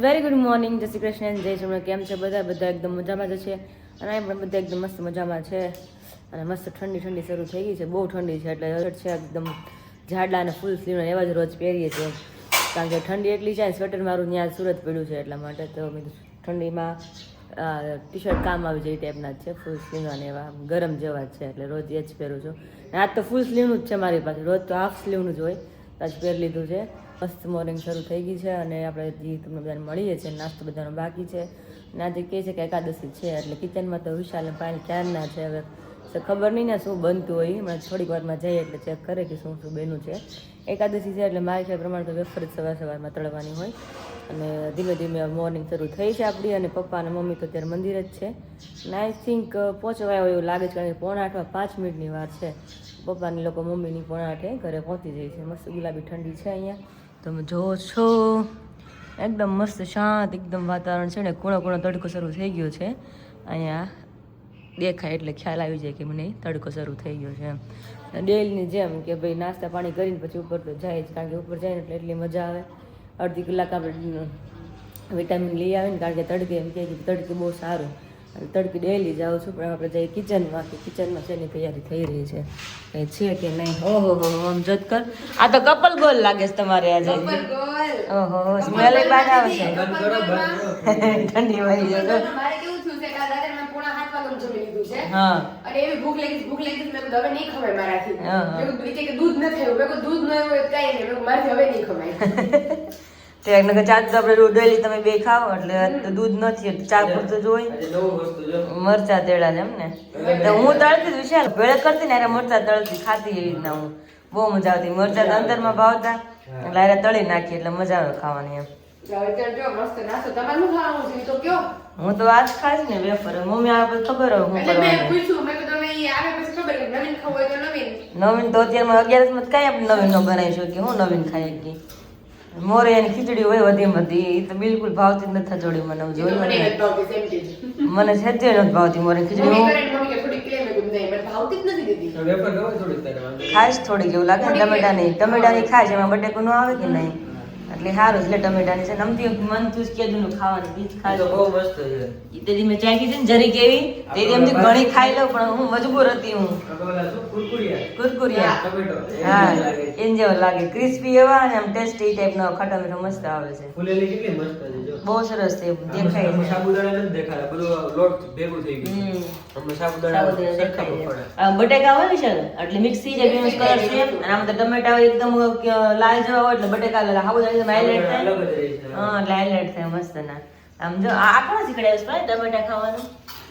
Very good morning, જય શ્રી કૃષ્ણ, જય શ્રી કેમ છે બધા એકદમ મજામાં જ છે અને અહીં પણ બધા એકદમ મસ્ત મજામાં છે અને મસ્ત ઠંડી શરૂ થઈ ગઈ છે, બહુ ઠંડી છે એટલે હર્ટ છે એકદમ જાડા અને ફૂલ સ્લીવના એવા જ રોજ પહેરીએ છીએ કારણ કે ઠંડી એટલી છે. સ્વેટર મારું ત્યાં સુરત પડ્યું છે એટલા માટે તો ઠંડીમાં ટી શર્ટ કામ આવી જાય એ ટાઈપના જ છે, ફૂલ સ્લીવના ને એવા ગરમ જેવા જ છે એટલે રોજ એ જ પહેરું છું. આજ તો ફૂલ સ્લીવનું જ છે મારી પાસે, રોજ તો હાફ સ્લીવનું જ હોય, આજ પહેરી લીધું છે. મસ્ત મોર્નિંગ શરૂ થઈ ગઈ છે અને આપણે જે તમને બધાને મળીએ છીએ, નાસ્તો બધાનો બાકી છે અને આજે કહે છે કે એકાદશી છે એટલે કિચનમાં તો વિશાલ પાણી ક્યારના છે. હવે ખબર નહીં ને શું બનતું હોય, મને થોડીક વારમાં જઈએ એટલે ચેક કરે કે શું બન્યું છે. એકાદશી છે એટલે મારી ખ્યાલ પ્રમાણે તો વેફર જ સવારમાં તળવાની હોય અને ધીમે ધીમે મોર્નિંગ શરૂ થઈ છે આપણી અને પપ્પા અને મમ્મી તો અત્યારે મંદિર જ છે અને આઈ થિંક પહોંચવા આવ્યો એવું લાગે છે કારણ કે 7:45 5 મિનિટની વાર છે. પપ્પાની લોકો મમ્મીની 7:45 ઘરે પહોંચી જાય છે. મસ્ત ગુલાબી ઠંડી છે અહીંયા તમે જોવો છો, એકદમ મસ્ત શાંત એકદમ વાતાવરણ છે ને કૂણો તડકો શરૂ થઈ ગયો છે. અહીંયા દેખાય એટલે ખ્યાલ આવી જાય કે મને તડકો શરૂ થઈ ગયો છે. ડેલીની જેમ કે ભાઈ નાસ્તા પાણી કરીને પછી ઉપર તો જાય જ કારણ કે ઉપર જાય ને એટલે એટલી મજા આવે. અડધી કલાક આપણે વિટામિન લઈ આવે ને કારણ કે તડકે એમ કહે કે તડકે બહુ સારું અને તડકે ડેલી જાઉં છું પણ આપણે જઈએ કિચનમાં કે કિચનમાં શેની તૈયારી થઈ રહી છે કંઈ છે કે નહીં. ઓહો હો આમ જત કર, આ તો કપલ ગોલ લાગે છે તમારે આજે. ઓહો સ્મેલ બાદ આવે છે ઠંડી વાળી જતો. હા અને એવી ભૂખ લાગી મેં હવે નહીં ખવાય મારાથી. મેં દૂધ ન થયું, મેં દૂધ ન હોય કઈ નહીં, મેં મારાથી હવે નહીં ખવાય. તે નકર ચા તો આપણે ડેલી તમે બે ખાઓ એટલે દૂધ નથી ચા પૂરતું જ હોય. મરચા તેડા એમ ને તો હું તળતી જ વિશાલ ભેળ કરતી ને અરે મરચા તળતી ખાતી એવી રીતના હું બહુ મજા આવતી. મરચા તો અંદરમાં ભાવતા એટલે અરે તળી નાખી એટલે મજા આવે ખાવાની એમ. હું તો આજ ખાઈશ ને વેફર. મમ્મી આ પછી ખબર હોય હું નવીન તો અત્યારમાં 11 માં કઈ આપણે નવીન નો બનાવી શકીએ. હું નવીન ખાઈ શકીએ. મોરે એની ખીચડી હોય વધી એ તો બિલકુલ ભાવતી જ નથી જોડી મને જોઈ મને સહેજે નથી ભાવતી મોરે ખીચડી. ખાઈશ થોડીક એવું લાગે ને ટમેટાની ખાઈશ એમાં બટેકું ન આવે કે નહીં એટલે સારું એટલે ટમેટાની છે નમતી મન તું કેદું ખાવાની બીજ ખાઈ લો. બહુ મસ્ત છે તે મેં ચાખી હતી ને જરી કેવી તે એમથી ઘણી ખાઈ લઉં પણ હું મજબૂર હતી. હું કુરકુરિયા હા એમ જેવો લાગે ક્રિસ્પી એવા અને આમ ટેસ્ટી ટાઈપનો ખાટા મીઠો મસ્ત આવે છે. ફૂલેલી કેટલી મસ્ત છે જો બહુ સરસ છે દેખાય છે. સાબુદાણા નથી દેખાતા બધું લોટ ભેગું થઈ ગયું. હમણાં સાબુદાણા દેખાય બટેકા હોય ને છે એટલે મિક્સ થઈ જાય બેનો કલર છે અને આમાં તો ટમેટા એકદમ લાલ જેવા હોય એટલે બટેકા સાબુદાણા હાઇલાઇટ થાય. હા એટલે હાઇલાઇટ થાય મસ્ત ના. આમ જો આ કોણ શીખડાવ્યું છે ટમેટા ખાવાનું?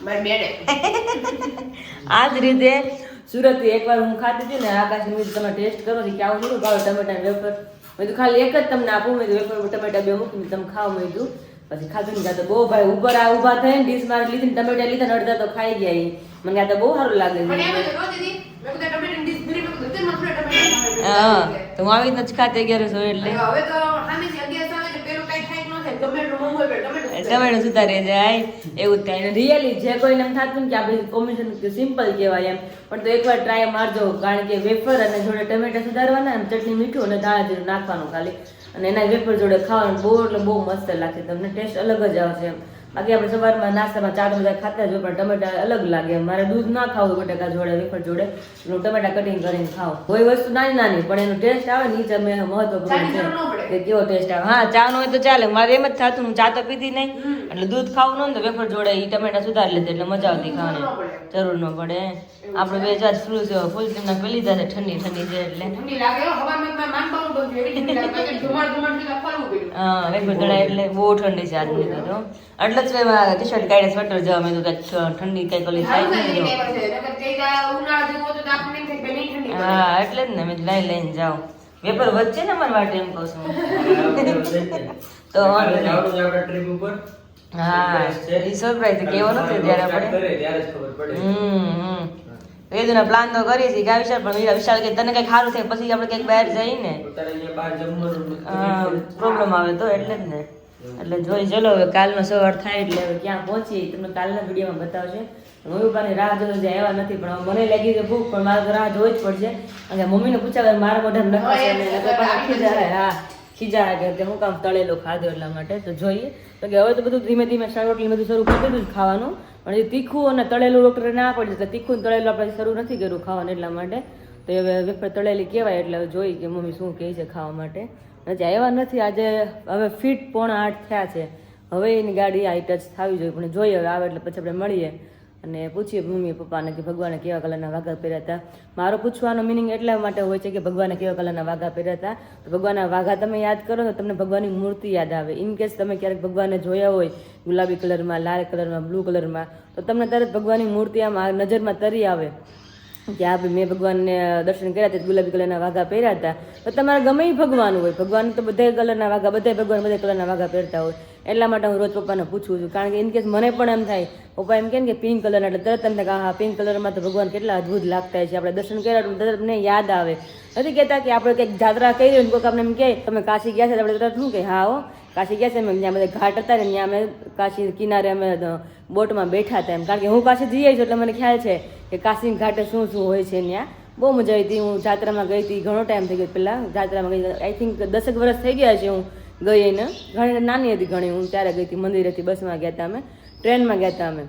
મારી બેને. આ જ રીતે સુરત એકવાર હું ખાતી હતી ને આકાશની તમે ટેસ્ટ કરો કે આવું થોડું ભાવે ટમેટા વેફર. મેં તો ખાલી એક જ તમને આપું, મેં વેફર ટમેટા બે મૂકીને તમે ખાવ મેં કીધું. પછી ખાધું ને ત્યાં તો બહુ ભાઈ ઉપર ઊભા થઈને ડીશ મારી લીધી ને ટમેટા લીધા ને અડધા તો ખાઈ ગયા. મને આ તો બહુ સારું લાગે છે. હા તો હું આવી નથી ખાતે 11 એટલે ટમેટો સુધારે જાય એવું જ થાય. રિયલી જે કોઈને એમ થતું ને કે આ બધી કોમ્બિનેશન સિમ્પલ કહેવાય એમ પણ તો એકવાર ટ્રાય મારજો કારણ કે વેફર અને જોડે ટમેટા સુધારવાના અને ચટણી મીઠું અને દાણા જીરું નાખવાનું ખાલી અને એના વેફર જોડે ખાવાનું બહુ એટલે બહુ મસ્ત લાગે. તમને ટેસ્ટ અલગ જ આવશે એમ. બાકી આપણે સવારમાં નાસ્તામાં ચા તો બધા ખાતા જ હોય પણ ટમેટા અલગ લાગે. મારે દૂધ ના ખાવું બટાકા જોડે વેફર જોડે હું ટમેટા કટિંગ કરીને ખાઉં. કોઈ વસ્તુ નાની પણ એનો ટેસ્ટ આવે ને એ જ મેં મહત્વપૂર્ણ છે કે કેવો ટેસ્ટ આવે. હા ચા નો હોય તો ચાલે, મારે એમ જ થતું હું ચા તો પીધી નહીં એટલે દૂધ ખાવું ન તો વેફર જોડે એ ટમેટા સુધારી લેते એટલે મજા આવતી ખાવાની જરૂર ન પડે. આપણે બે ચાર ફૂલ ટીમના પી લીધા છે ઠંડી છે એટલે હા વેફર જોડે એટલે બહુ ઠંડી છે આજની તો એટલે જ ટી શર્ટ કાઢે સ્વેટર જવા મેં તો ઠંડી કઈ કોલી થાય હા એટલે જ ને મેં લઈને જાઉં વેફર વચ્ચે ને અમારી વાટે એમ કહું છું તો હા એ સરપ્રાઈઝ કેવો નથી ત્યારે આપણે વેદુના પ્લાન તો કરીએ છીએ કે વિશાલ પણ વિશાલ કે તને કઈ સારું થાય પછી આપણે કઈક બહાર જઈએ ને પ્રોબ્લેમ આવે તો એટલે જ ને એટલે જોઈ ચલો હવે કાલનો સવાર થાય એટલે હવે ક્યાં પહોંચી તમને કાલના વિડીયોમાં બતાવશે. મમ્મી રાહ જોઈ જાય એવા નથી પણ મને લાગી છે ભૂખ પણ મારે તો રાહ જોઈ જ પડશે અને મમ્મીને પૂછાવે મારા મોઢામાં નખાશે હા ખીજા કે હું કામ તળેલું ખાધું એટલા માટે. તો જોઈએ તો કે હવે તો બધું ધીમે ધીમે શાક રોટલી બધું શરૂ કરી દીધું ખાવાનું, પણ એ તીખું અને તળેલું ડૉક્ટરે ના પાડી એટલે તીખું તળેલું આપણે શરૂ નથી કર્યું ખાવાનું એટલા માટે. તો હવે વેફર તળેલી કહેવાય એટલે જોઈ કે મમ્મી શું કહે છે ખાવા માટે. હજી આવ્યા નથી, આજે હવે ફીટ 7:45 થયા છે. હવે એની ગાડી આ ટચ થવી જોઈએ, પણ જોઈએ હવે આવે એટલે પછી આપણે મળીએ અને પૂછીએ મમ્મી પપ્પાને કે ભગવાને કેવા કલરના વાઘા પહેર્યા હતા. મારો પૂછવાનો મિનિંગ એટલા માટે હોય છે કે ભગવાને કેવા કલરના વાઘા પહેર્યા હતા. તો ભગવાનના વાઘા તમે યાદ કરો તો તમને ભગવાનની મૂર્તિ યાદ આવે. ઇન કેસ તમે ક્યારેક ભગવાનને જોયા હોય ગુલાબી કલરમાં, લાલ કલરમાં, બ્લુ કલરમાં, તો તમને તરત ભગવાનની મૂર્તિ આમ નજરમાં તરી આવે કે આ મેં ભગવાનને દર્શન કર્યા હતા, ગુલાબી કલરના વાઘા પહેર્યા હતા. તો તમારે ગમે એ ભગવાન હોય, ભગવાન તો બધા કલરના વાઘા, બધા ભગવાન બધા કલરના વાઘા પહેરતા હોય. એટલા માટે હું રોજ પપ્પાને પૂછું છું, કારણ કે ઇન કેસ મને પણ એમ થાય, પપ્પા એમ કહે ને કે પિંક કલરના, એટલે તરત એમ થાય કે હા પિંક કલરમાં તો ભગવાન કેટલા અદ્ભુત લાગતા છે. આપણે દર્શન કર્યા તો તરત મને યાદ આવે. નથી કહેતા કે આપણે કંઈક જાત્રા કરી હોય ને કોઈક આપણે એમ કહે તમે કાશી ગયા છે, આપણે તરત શું કહે હા હો કાશી ગયા છે. એમ જ્યાં બધા ઘાટ હતા ને ત્યાં અમે કાશી કિનારે અમે બોટમાં બેઠા હતા એમ, કારણ કે હું કાશી જઈ આવી છું એટલે મને ખ્યાલ છે કે કાશી ઘાટે શું શું હોય છે. ત્યાં બહુ મજા આવી હતી. હું જાત્રામાં ગઈ હતી, ઘણો ટાઈમ થઈ ગયો પહેલાં જાત્રામાં ગઈ, આઈ થિંક 10 વર્ષ થઈ ગયા છે હું ગઈ એને. ઘણી નાની હતી ઘણી હું ત્યારે ગઈ હતી. મંદિરેથી બસમાં ગયા હતા અમે, ટ્રેનમાં ગયા હતા અમે.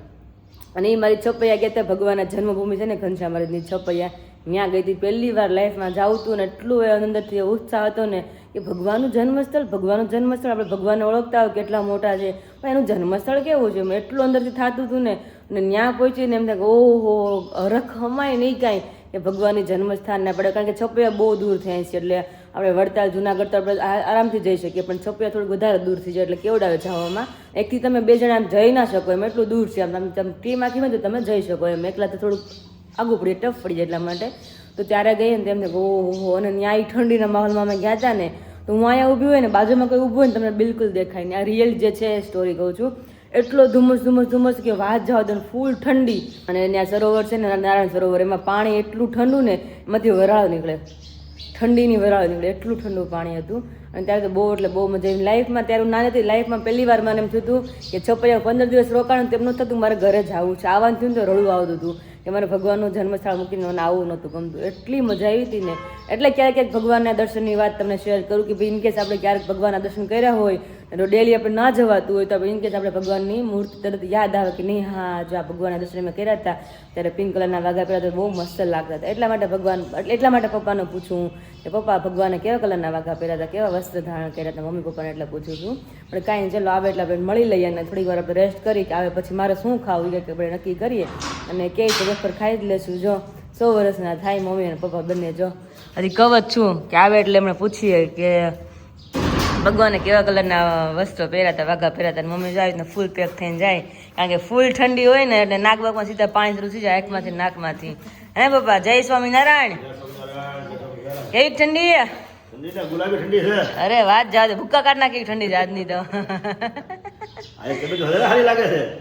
અને એ મારી છપૈયા ગયા હતા, ભગવાનના જન્મભૂમિ છે ને ઘનશ્યામ મહારાજની છપૈયા, ત્યાં ગઈ હતી. પહેલી વાર લાઈફમાં જાઉં હતું ને એટલું અંદરથી ઉત્સાહ હતો ને કે ભગવાનનું જન્મસ્થળ, ભગવાનનું જન્મસ્થળ, આપણે ભગવાનને ઓળખતા હોય કેટલા મોટા છે, પણ એનું જન્મસ્થળ કેવું છે એટલું અંદરથી થતું હતું ને. અને ત્યાં પહોંચીને એમ થાય કે ઓહો હરખ હમાય નહીં કાંઈ કે ભગવાનની જન્મસ્થાન ના પડે, કારણ કે છપૈયા બહુ દૂર થાય છે. એટલે આપણે વડતાલ જુનાગઢ તો આપણે આરામથી જઈ શકીએ, પણ છપૈયા થોડુંક વધારે દૂર થઈ જાય એટલે કેવડાવે જવામાં. એકથી તમે 2 જણા આમ જઈ ના શકો એમ, એટલું દૂર છે. આમ તમે ટીમાંથી હોય તો તમે જઈ શકો એમ, એકલા તો થોડુંક આગું પડી ટફ પડી જાય એટલા માટે. તો ત્યારે ગઈ ને તેમને ઓહો, અને ત્યાં ઠંડીના માહોલમાં અમે ગયા હતા ને, તો હું અહીંયા ઊભી હોય ને બાજુમાં કોઈ ઊભું હોય ને તમને બિલકુલ દેખાય નહીં. આ રિયલ જે છે સ્ટોરી કહું છું. એટલો ધુમ્મસ કે વાત જાવ તો ફૂલ ઠંડી. અને ત્યાં સરોવર છે ને નારાયણ સરોવર, એમાં પાણી એટલું ઠંડુ ને એમાંથી વરાળ નીકળે, ઠંડીની વરાળ નીકળે, એટલું ઠંડુ પાણી હતું. અને ત્યારે તો બહુ એટલે બહુ મજા આવી લાઈફમાં. ત્યારે હું નાની હતી, લાઈફમાં પહેલી વાર મને એમ થયું હતું કે છપૈયા 15 દિવસ રોકાણ તેમનું થતું મારે ઘરે જવું છે. આવવાનું થયું તો રડવું આવતું હતું કે મારે ભગવાનનું જન્મસ્થળ મૂકીને મને આવું નહોતું ગમતું. એટલી મજા આવી હતી ને. એટલે ક્યારેક ક્યારેક ભગવાનના દર્શનની વાત તમને શેર કરું કે ભાઈ ઇનકેસ આપણે ક્યારેક ભગવાનના દર્શન કર્યા હોય તો ડેલી આપણે ના જવાતું હોય તો ઇનકેસ આપણે ભગવાનની મૂર્તિ તરત યાદ આવે કે નહીં હા જો આ ભગવાનના દર્શન મેં કર્યા હતા ત્યારે પિંક કલરના વાઘા પહેર્યા તો બહુ મસ્ત લાગતા હતા. એટલા માટે પપ્પાને પૂછું કે પપ્પા ભગવાને કેવા કલરના વાઘા પહેર્યા હતા, કેવા વસ્ત્ર ધારણ કર્યા હતા. મમ્મી પપ્પાને એટલે પૂછું છું. પણ કાંઈ ચલો આવે એટલે આપણે મળી લઈએ અને થોડીક વાર આપણે રેસ્ટ કરી કે આવે પછી મારે શું ખાવું એ આપણે નક્કી કરીએ અને કે વેફર ખાઈ જ લેશું. જો 100 વર્ષના થાય મમ્મી અને પપ્પા બંને. જો હજી કવ જ છું કે આવે એટલે એમણે પૂછીએ કે ભગવાને કેવા કલરના વસ્ત્રો પહેર્યા હતા, વાઘા પહેર્યા હતા. મમ્મી જાય ને ફૂલ પેક થઈને જાય, કારણ કે ફૂલ ઠંડી હોય ને એટલે નાક બાકમાં સીધા પાણી શરૂ થઈ જાય આંખમાંથી નાકમાંથી. હે પપ્પા જય સ્વામિનારાયણ. કેવી ઠંડી? ગુલાબી ઠંડી છે. અરે વાત જાવ ભૂક્કા કાઢ નાખી ઠંડી છે આજની તો.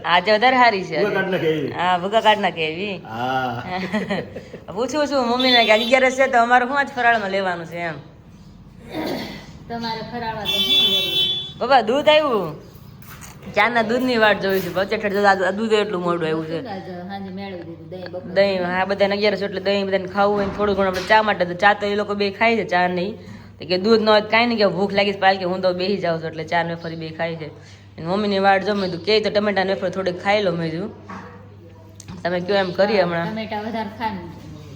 આજે વધારે સારી છે. હા ભૂક્કા કાઢ નાખે એવી. પૂછું છું મમ્મીને કે 11 છે તો અમારે શું આજ ફરાળમાં લેવાનું છે એમ. તમારે ફરાળવા તો શું બાબા દૂધ આવ્યું, ચાના દૂધની વાટ જોઈ છે. બચેઠ દૂધ એટલું મોડું આવ્યું છે. હાજે મેળવી દીધું દહીં. હા બધાને 11 એટલે દહીં બધાને ખાવું હોય થોડું ઘણું આપણે ચા માટે તો ચા તો એ લોકો બે ખાય છે, ચા નહીં કે દૂધ ન હોય કાંઈ નહીં કે ભૂખ લાગી છે પાલ કે હું તો બેસી જાઉં છું એટલે ચા ને વેફર બે ખાય છે. મમ્મીની વાટ જો મેં કે તો ટમેટા ને વેફર થોડીક ખાઈ લો. મેં કીધું તમે કયો એમ કરીએ હમણાં. ટમેટા વધારે ખાન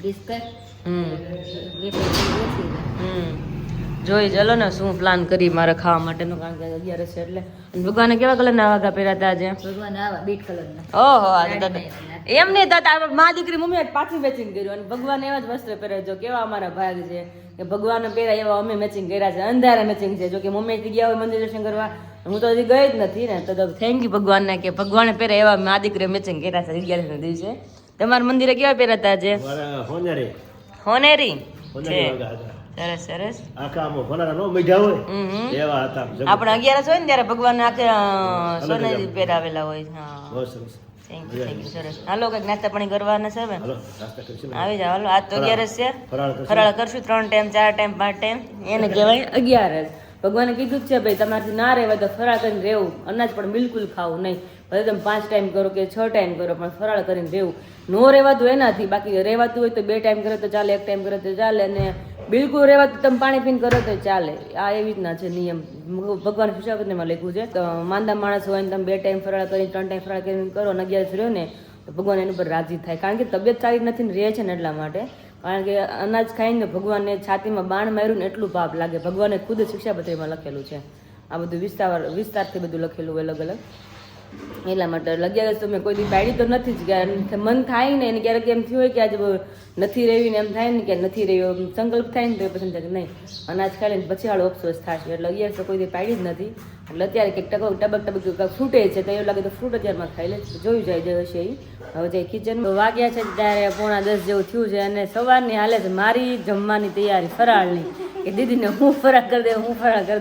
બિસ્કટ જોઈ ચલો ને શું પ્લાન કરી મારે ખાવા માટેનો, કારણ કે 11 છે એટલે. ભગવાને કેવા કલરના વાઘા પહેર્યા હતા આજે? ભગવાન આવા બીટ કલરના. ઓહો એમ નહીં દાદા મા દીકરી મમ્મી પાછું મેચિંગ કર્યું અને ભગવાન એવા જ વસ્ત્ર પહેર્યા. જો કેવા અમારા ભાગ છે કે ભગવાન પહેર્યા એવા અમે મેચિંગ કર્યા છે. અંધારા મેચિંગ છે. જો કે મમ્મી ગયા હોય મંદિર દર્શન કરવા, હું તો હજી ગઈ જ નથી ને. તો થેન્ક યુ ભગવાનને કે ભગવાને પહેર્યા એવા મા દીકરી મેચિંગ કર્યા છે 11 ના દિવસે. તમારા મંદિરે કેવા પહેર્યા હતા આજે? હોનેરી છે. સરસ સરસ. આપણે 11 હોય ને ત્યારે ભગવાન આખે સોનેરી પહેરાવેલા હોય. હા થેન્ક યુ સરસ. હાલો કઈક નાસ્તા પાણી કરવાના છે. આવી જાવ હાલો. આજ તો 11 છે, ફરાળ કરશું 3 ટાઈમ 4 ટાઈમ 5 ટાઈમ. એને કહેવાય 11. ભગવાને કીધું જ છે ભાઈ તમારાથી ના રહેવાય તો ફરાળ કરીને રહેવું, અનાજ પણ બિલકુલ ખાવું નહીં. ભલે તમે 5 ટાઈમ કરો કે 6 ટાઈમ કરો પણ ફરાળ કરીને રહેવું. નો રહેવાતું એનાથી, બાકી રહેવાતું હોય તો 2 ટાઈમ કરે તો ચાલે, 1 ટાઈમ કરે તો ચાલે. અને બિલકુલ રહેવા તો તમે પાણી પીને કરો તો ચાલે. આ એવી રીતના છે નિયમ, ભગવાન શિક્ષાપત્રીમાં લખ્યું છે. તો માંદા માણસ હોય ને તમે 2 ટાઈમ ફરાળ કરી 3 ટાઈમ ફરાળ કરીને કરો અને 11 રહ્યો ને તો ભગવાન એની ઉપર રાજી થાય. કારણ કે તબિયત સારી નથી ને રહે છે ને એટલા માટે. કારણ કે અનાજ ખાઈને ભગવાનને છાતીમાં બાણ માર્યું ને એટલું પાપ લાગે. ભગવાને ખુદ શિક્ષાપત્રીમાં લખેલું છે. આ બધું વિસ્તારથી બધું લખેલું હોય અલગ અલગ. એટલા માટે 11 તો મેં કોઈ દી પાડી તો નથી જ. કે મન થાય ને એને ક્યારેક એમ થયું હોય કે આજે નથી રહેવી ને એમ થાય ને કે નથી રહ્યો સંકલ્પ થાય ને તો એ પસંદ થાય કે નહીં અનાજ ખાઈ લઈને પછી હાલો અફસોસ થશે. એટલે 11 તો કોઈ દી પાડી જ નથી. એટલે અત્યારે કંઈક ટબક ફ્રૂટે છે તો એવું લાગે તો ફ્રૂટ અત્યારમાં ખાઈ લે. જોયું જાય જે હશે એ. હવે જે કિચન વાગ્યા છે ત્યારે 9:45 જેવું થયું છે અને સવારની હાલે છે મારી જમવાની તૈયારી ફરાળની. કે દીદીને હું ફરાળ કરી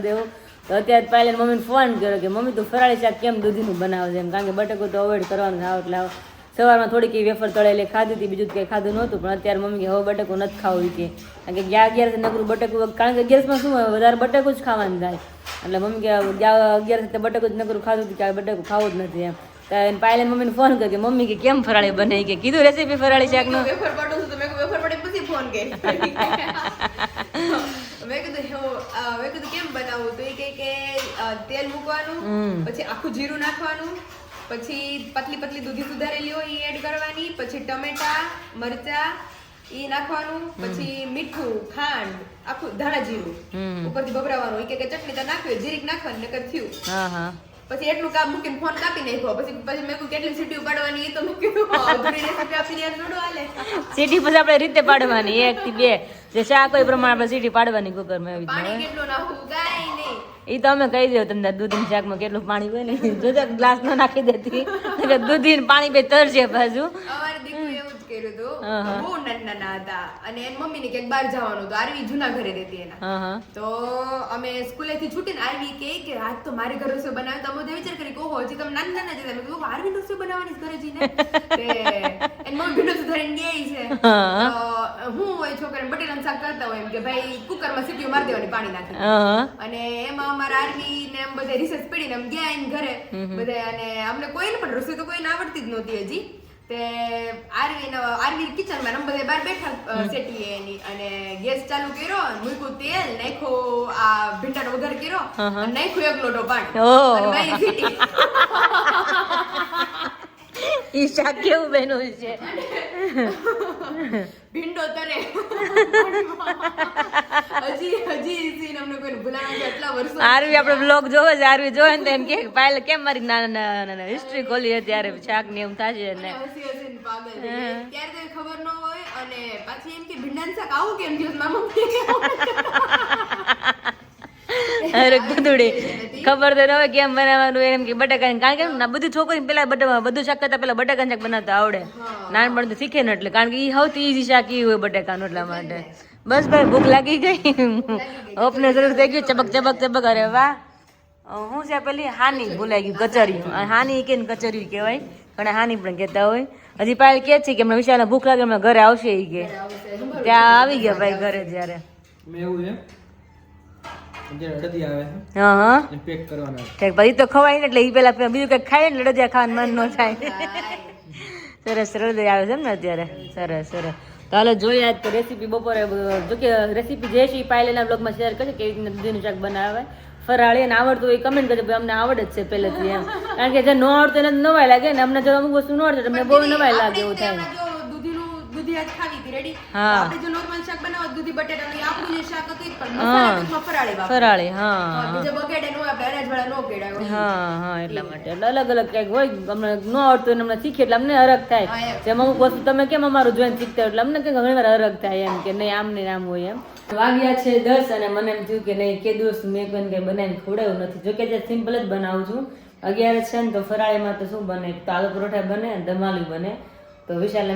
દેવું. તો અત્યારે પહેલા મમ્મીને ફોન કર્યો કે મમ્મી તું ફરાળી શાક કેમ દૂધીનું બનાવે છે એમ. કારણ કે બટેકું તો અવોઇડ કરવાનું આવ એટલે સવારમાં થોડીક વેફર તળેલી ખાધી હતી, બીજું કંઈ ખાધું નહોતું. પણ અત્યારે મમ્મી કે હવે બટેકું નથી ખાવું કે. કારણ કે 11 નકરું બટેકું, કારણ કે 11માં શું હોય વધારે બટેકું જ ખાવાનું થાય. એટલે મમ્મી કે 11 બટેકું જ નકરું ખાધું હતું કે બટેકું ખાવું જ નથી એમ. તો પહેલા મમ્મીને ફોન કર્યો કે મમ્મી કે કેમ ફરાળી બનાવી કે કીધું રેસીપી ફરાળી શાકનું. વેફર પાડું છું તો મેં વેફર પાડી પછી ફોન કર્યો. મેં કીધું કેમ બનાવું તો એ કે તેલ મૂકવાનું, પછી આખું જીરું નાખવાનું, પછી પતલી દૂધી સુધારેલી હોય એ એડ કરવાની, પછી ટમેટા મરચા એ નાખવાનું, પછી મીઠું ખાંડ આખું ધાણા જીરું ઉપરથી ભભરાવાનું. એ કે ચટણી તો નાખવી જીરીક નાખવાની નકર થયું. પછી એટલું કામ મૂકીને ફોન કાપી નાખ્યો. પછી મેં કેટલી સીટી પાડવાની એ તો મેં કીધું રેસીપી આપીને જોડો હાલે. સીટી પછી આપણે રીતે પાડવાની 1 થી 2 જે શાક હોય પ્રમાણે આપણે સીટી પાડવાની કુકરમાં. એવી પાણી કેટલું નાખવું કાઈ નહીં એ તો અમે કહી દઉં તમને. દૂધીના શાકમાં કેટલું પાણી હોય ને જોજો ગ્લાસ ન નાખી દેતી દૂધી પાણી બે તરશે બાજુ. અમારી દીકરી એવું જ કર્યું હતું. બહુ નાના હતા અને એની મમ્મી ને ક્યાંક બહાર જવાનું તો આરવી જૂના ઘરે રહેતી એના. તો અમે સ્કૂલેથી છૂટીને આરવી કે આજ તો મારે ઘરે રસોઈ બનાવે. તો અમે વિચાર કરી ઓહો હજી તમે નાના જતા મેં કીધું આરવી રસોઈ બનાવવાની ઘરે જઈને એની મમ્મી ભીંડો સુધારીને ગઈ છે. તો હું હોય છોકરાને બટેટાનું શાક કરતા હોય એમ કે ભાઈ કુકરમાં સીટીઓ મારી દેવાની પાણી નાખી. અને એમાં અમારા આરવી ને એમ બધા રિસર્ચ પડીને એમ ગયા એને ઘરે બધા. અને અમને કોઈને પણ રસોઈ તો કોઈને આવડતી જ નહોતી હજી. તે આરવી કિચનમાં અમે બધા બહાર બેઠા સેટીએ એની. અને ગેસ ચાલુ કર્યો, મૂક્યું તેલ, નાખ્યો આ ભીંડાનો વઘાર કર્યો, નાખ્યું 1 લોટો પાણી અને મારી સીટી. ઈ શાક કેવું બન્યું છે ભીંડો તરે. હજી સીન અમને કોઈને ભૂલાણા એટલા વર્ષો. આરવી આપણે બ્લોગ જોવે છે. આરવી જોવે ને તો એમ કે પહેલા કેમ મારી નાના હિસ્ટ્રી ખોલી હતી ત્યારે શાક ને એમ થશે ને પાગલ ત્યારે તો ખબર ન હોય. અને પાછી એમ કે ભીંડાનું શાક આવું કેમ થયું મારા મમ્મી. અરે ગુદુડી ખબર તો ન હોય કેમ બનાવવાનું એમ કે બટાકા. કારણ કે બધી છોકરી પેલા બધું શાક કરતા પેલા બટાકાનું શાક બનાવતા આવડે. નાનપણ તો શીખે ને એટલે. કારણ કે એ સૌથી ઈઝી શાક એ હોય બટાકાનું. એટલા માટે બસ ભાઈ ભૂખ લાગી ગઈ. ઓપને શરૂ થઈ ગયું ચબક. અરે વાહ હું છે પેલી હાની ભૂલાઈ ગયું કચરિયું. હાની કે કચરિયું કહેવાય. ઘણા હાની પણ કહેતા હોય. હજી પાયલ કે છે કે અમને વિશાલ ભૂખ લાગે અમે ઘરે આવશે એ કે. ત્યાં આવી ગયા ભાઈ ઘરે જ્યારે. એવું છે પેક કરવાના. પછી તો ખવાય ને એટલે એ પેલા બીજું કઈ ખાય ને રડિયા ખાવાનું મન ન થાય. સરસ રડિયા આવે છે ને અત્યારે. સરસ. તો હાલો જોઈએ આજ તો રેસીપી બપોરે. જો કે રેસીપી જે છે એ પાયલેના બ્લોગમાં શેર કરશે કેવી રીતના દૂધીનું શાક બનાવે ફરાળી. અને આવડતું હોય કમેન્ટ કરજો અમને આવડે જ છે પહેલેથી એમ. કારણ કે જે ન આવડતું એને નવાય લાગે ને. અમને જો અમુક વસ્તુ ન આવડે તમને બહુ નવાય લાગે એવું થાય. દૂધી આજ ખાવી હતી રેડી. આપણે જો નોર્મલ શાક બનાવો દૂધી બટેટાનું આપણું જે શાક હતું પણ મસાલા ફરાળી વાપરે. ફરાળી હા બીજો બગેડે નો આપણે અનાજવાળા નો કેડાય. હા એટલા માટે. એટલે અલગ અલગ કંઈક હોય. અમને ન આવડતું એને અમને શીખે એટલે અમને હરખ થાય. જેમ અમુક વસ્તુ તમે કેમ અમારું જોઈને શીખતા એટલે અમને કંઈક ઘણી વાર હરખ થાય એમ કે નહીં આમ ને આમ હોય એમ. વાગ્યા છે 10 અને મને એમ થયું કે નહીં કે દિવસ મેં કોઈને કંઈ બનાવીને ખવડાવ્યું નથી. જોકે જે સિમ્પલ જ બનાવું છું. 11 છે ને તો ફરાળીમાં તો શું બને તો આલુ પરોઠા બને દમાલી બને. તો વિશાલ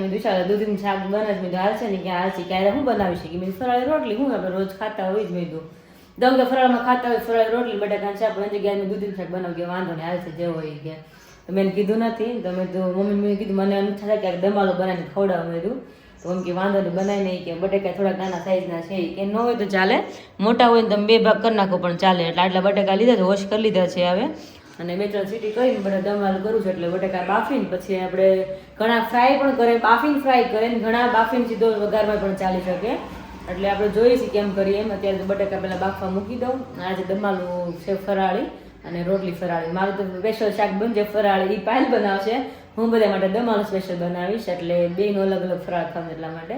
દૂધીનું શાક બને જ. મેં હાલ છે ને કે હાલ છે ક્યારે હું બનાવી શકીએ. મેં ફરાળી રોટલી હું આપણે રોજ ખાતા હોય જ. મેં કીધું દમ કે ફરાળમાં ખાતા હોય ફરાળી રોટલી બટાકાનું શાક પણ જગ્યાએ મેં દૂધીનું શાક બનાવ કે વાંધો નહીં હાલ છે જે હોય કે. તો મેં કીધું નથી. તો મેં તો મમ્મી મેં કીધું મને એમ થાય કે દમાલો બનાવીને ખવડાવવા મેં કીધું. તો એમ કે વાંધો નહીં બનાવી નહીં કે બટાકા થોડા નાના સાઈઝના છે કે ન હોય તો ચાલે. મોટા હોય ને તમે 2 ભાગ કરી નાખો પણ ચાલે. એટલે આટલા બટાકા લીધા છે વોશ કરી લીધા છે હવે. અને 2-3 સીટી કરીને બધા દમાલ કરું છું. એટલે બટાકા બાફીને પછી આપણે ઘણા ફ્રાય પણ કરે બાફીને ફ્રાય કરે ને ઘણા બાફીને સીધો વઘારમાં પણ ચાલી શકે. એટલે આપણે જોઈએ છીએ કેમ કરીએ એમ. અત્યારે તો બટેકા પહેલાં બાફવા મૂકી દઉં. આજે દમાલું છે ફરાળી અને રોટલી ફરાળી. મારું તો સ્પેશિયલ શાક બનશે ફરાળી, એ પાયલ બનાવશે. હું બધા માટે દમાલું સ્પેશિયલ બનાવીશ, એટલે બેનો અલગ અલગ ફરાળ ખાવ એટલા માટે.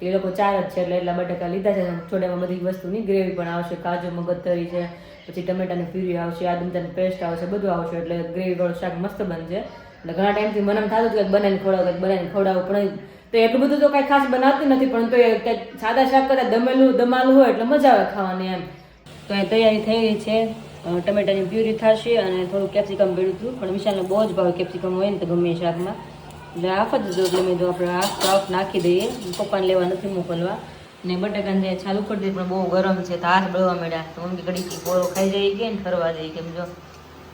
એ લોકો 4 જ છે એટલે એટલા બટેકા લીધા છે. જોડેમાં બધી વસ્તુની ગ્રેવી પણ આવશે, કાજુ મગજતરી છે, પછી ટમેટાની પ્યુરી આવશે, આદુ મરચાંની પેસ્ટ આવશે, બધું આવશે. એટલે ગ્રેવીવાળું શાક મસ્ત બનશે. એટલે ઘણા ટાઈમથી મને એમ થતું હતું કે બનાવીને ખવડાવું પણ તો એટલું બધું તો કાંઈ ખાસ બનાવતી નથી, પણ તો એ કંઈક સાદા શાક કરતાં દમાલું હોય એટલે મજા આવે ખાવાની એમ. તો એ તૈયારી થઈ ગઈ છે. ટમેટાની પ્યુરી થશે અને થોડું કેપ્સિકમ ભેળું હતું, પણ વિશાલને બહુ જ ભાવે કેપ્સિકમ હોય ને તો ગમે એ શાકમાં, એટલે હાફ જ જો એટલે મેં તો આપણે હાફ નાખી દઈએ. પપ્પાને લેવા નથી મોકલવા. ને બટાકાને ચાલુ કરી દઈએ પણ બહુ ગરમ છે તો હાથ બળવા મળ્યા. તો મમ્મી ઘડીથી પોરો ખાઈ જઈ ગઈ ને ફરવા જઈ કેમ જો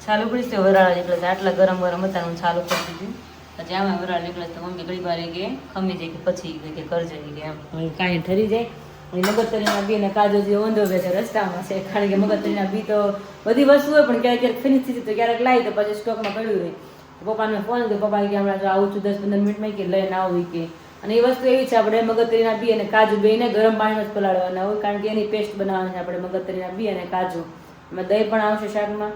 ચાલુ કરીશ તો વરાળ નીકળે છે. આટલા ગરમ હતા હું ચાલુ કરી દીધું. પછી આમાં વરાળ નીકળે તો મમ્મી ઘડી વાર કે ખમી જાય કે પછી કે કરજે કે એમ કાંઈ ઠરી જાય. મગજતરીના બી અને કાજુ જે ઓંધો છે રસ્તામાં છે, કારણ કે મગજતરીના બી તો બધી વસ્તુ હોય પણ ક્યારેક ફિનિશ થઈ તો ક્યારેક લાવી તો પછી સ્ટોકમાં પડ્યું હોય. પપ્પાને ફોન કર્યો, પપ્પા કે હમણાં આવું છું 10-15 મિનિટમાં કે લઈને આવું કે. અને એ વસ્તુ એવી છે આપણે મગજતરીના બી અને કાજુ બેને ગરમ પાણીમાં જ પલાળવાના હોય, કારણ કે એની પેસ્ટ બનાવવાની છે આપણે મગજતરીના બી અને કાજુ. એમાં દહીં પણ આવશે શાકમાં,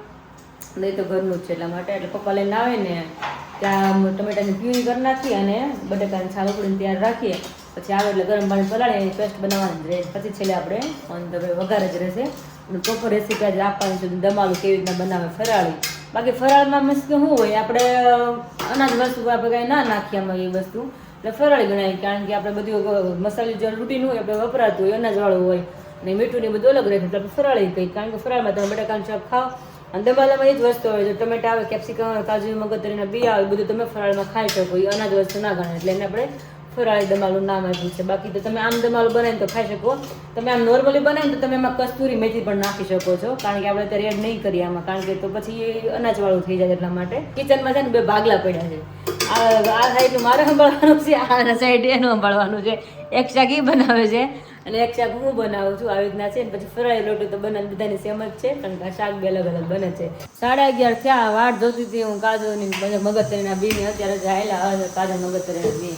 દહીં તો ઘરનું જ છે એટલા માટે. એટલે પપ્પા લઈને આવે ને ત્યાં ટમેટાની પ્યુરી કરી નાખી અને બટાકાની છાલ ઉકળીને તૈયાર રાખીએ. પછી આવે એટલે ગરમ પાણી પલાળી એની પેસ્ટ બનાવવાની જ રહે. પછી છેલ્લે આપણે વઘાર જ રહેશે. અને પ્રોપર રેસીપી આજે આપવાની છે દમાલું કેવી રીતના બનાવે ફરાળી. બાકી ફરાળમાં મીન્સ કે શું હોય, આપણે અનાજ વસ્તુ આપણે કાંઈ ના નાખીએ આમાં એ વસ્તુ એટલે ફરાળી ગણાય, કારણ કે આપણે બધું મસાલી જે રૂટીન હોય આપણે વપરાતું હોય અનાજવાળું હોય અને મીઠું ને બધું અલગ રહે એટલે આપણે ફરાળી કહીએ. કારણ કે ફરાળમાં તમે બટાકાનું શાક ખાઓ અને દમાલામાં એ જ વસ્તુ આવે, જો ટમેટા આવે, કેપ્સિકમ આવે, કાજુ મગજતરીના બી આવે, બધું તમે ફરાળમાં ખાઈ શકો. એ અનાજ વસ્તુ ના ગણાય એટલે એને આપણે ફરાળી દમાલું નામ આપ્યું છે. બાકી તો તમે આમ દમાલું બનાવીને તો ખાઈ શકો. તમે આમ નોર્મલી બનાવીને તો તમે એમાં કસ્તુરી મેથી પણ નાખી શકો છો, કારણ કે આપણે અત્યારે એડ નહીં કરીએ આમાં, કારણ કે તો પછી એ અનાજવાળું થઈ જાય. એટલા માટે કિચનમાં છે ને 2 ભાગલા પડ્યા છે. આ સાઈડનું મારે સંભાળવાનું છે, આ સાઈડ એનું સંભાળવાનું છે. એક શાક એ બનાવે છે અને એક શાક હું બનાવું છું. આવી રીતના છે ને પછી ફરાળી રોટી તો બનાવી બધાની સેમ જ છે, કારણ કે શાક 2 અલગ અલગ બને છે. 11:30 થયા, વાટ જોતી હતી હું કાજુની મગજતરીના બીની. અત્યારે જાયેલા કાજુ મગજતરીના બી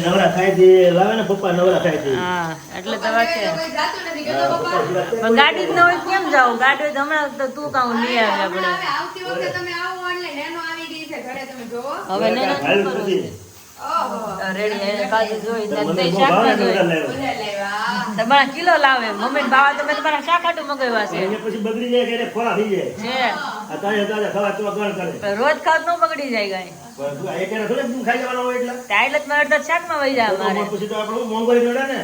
નવરા ખાઈ દે લાવે ને પપ્પા નવરા ખાઈ દે. હા એટલે તો વાત છે. કોઈ જાતું નથી કે તો પપ્પા પણ ગાડી જ ન હોય કેમ જાવ? ગાડી હોય તો હમણાં તો તું કામ લઈ આવે આપણે. આવતી વખતે તમે આવો ઓનલાઈન એનો આવી ગઈ છે ઘરે, તમે જોવો. હવે ને ઓહો રેડી કાજુ જોઈ શાક જોઈ બોલે લેવા તમારા કિલો લાવે મમ્મી બાવા તમે તમારા શાક આટું મગાવ્યા છે. એને પછી બગડી જાય કે ખોરા થઈ જાય. છે આ તાજે તાજે ખાવા તો ગણ કરે. રોજ ખાવ ન બગડી જાય ગાય. પણ તું એક એને થોડે તું ખાઈ જવાનો હોય એટલે. એટલે જ મારે તો શાકમાં વહી જાય મારે. પછી તો આપણે મોંઘવારી નડે ને.